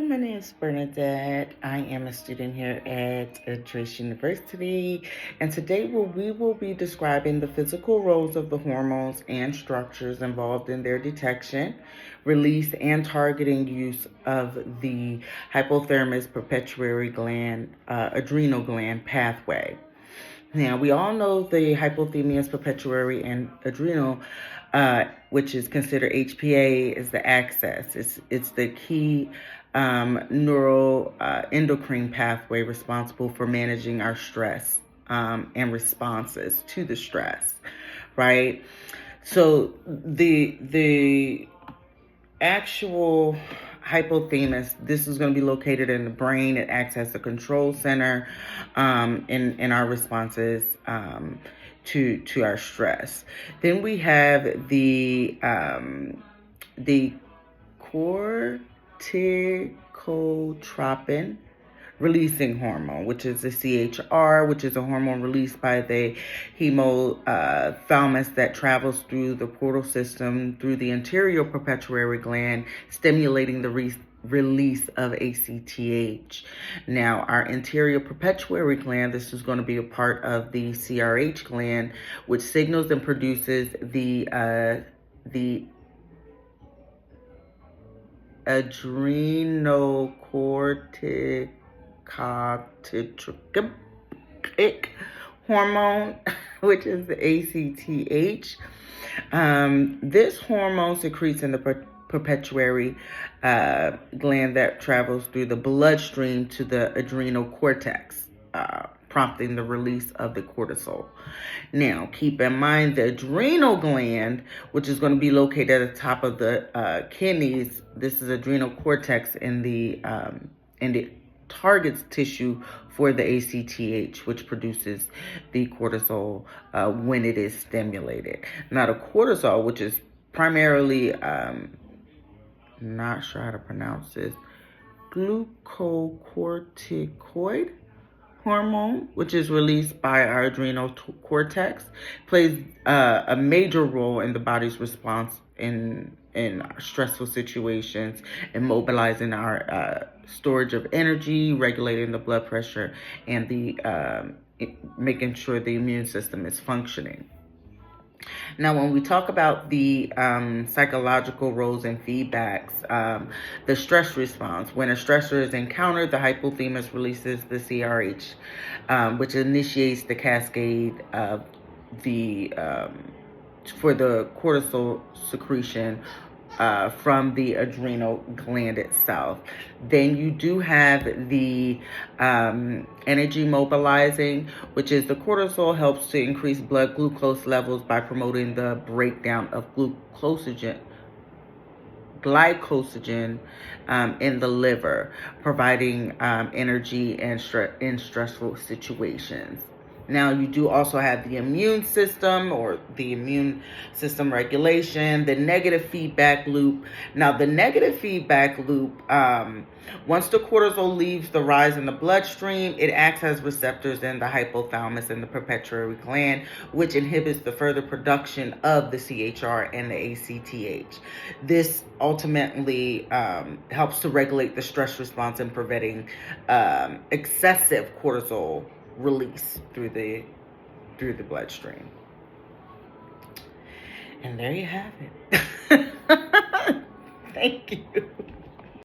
my name is Bernadette. I am a student here at Trace University, and today we will be describing the physical roles of the hormones and structures involved in their detection, release, and targeting use of the hypothalamus pituitary gland, adrenal gland pathway. Now, we all know the hypothalamus pituitary and adrenal, which is considered HPA, is the axis. It's the key neural endocrine pathway responsible for managing our stress and responses to the stress, right? So the actual hypothalamus, this is going to be located in the brain. It acts as the control center in our responses to our stress. Then we have the corticotropin releasing hormone, which is the CHR, which is a hormone released by the hypothalamus that travels through the portal system through the anterior pituitary gland, stimulating the release of ACTH. Now, our anterior pituitary gland, this is going to be a part of the CRH gland, which signals and produces the adrenocorticotropic hormone, which is the ACTH. This hormone secretes in the pituitary gland that travels through the bloodstream to the adrenal cortex, prompting the release of the cortisol. Now, keep in mind the adrenal gland, which is going to be located at the top of the kidneys. This is adrenal cortex in the targets tissue for the ACTH, which produces the cortisol when it is stimulated. Now, the cortisol, which is primarily, not sure how to pronounce this, glucocorticoid hormone, which is released by our adrenal cortex, plays a major role in the body's response in stressful situations, and mobilizing our storage of energy, regulating the blood pressure, and making sure the immune system is functioning. Now, when we talk about the psychological roles and feedbacks, the stress response, when a stressor is encountered, the hypothalamus releases the CRH, which initiates the cascade of for the cortisol secretion from the adrenal gland itself. Then you do have the energy mobilizing, which is the cortisol helps to increase blood glucose levels by promoting the breakdown of glycogen in the liver, providing energy in stressful situations. Now, you do also have the immune system, or the immune system regulation, the negative feedback loop. Now, the negative feedback loop, once the cortisol leaves the rise in the bloodstream, it acts as receptors in the hypothalamus and the pituitary gland, which inhibits the further production of the CHR and the ACTH. This ultimately helps to regulate the stress response and preventing excessive cortisol release through the bloodstream. And there you have it. Thank you.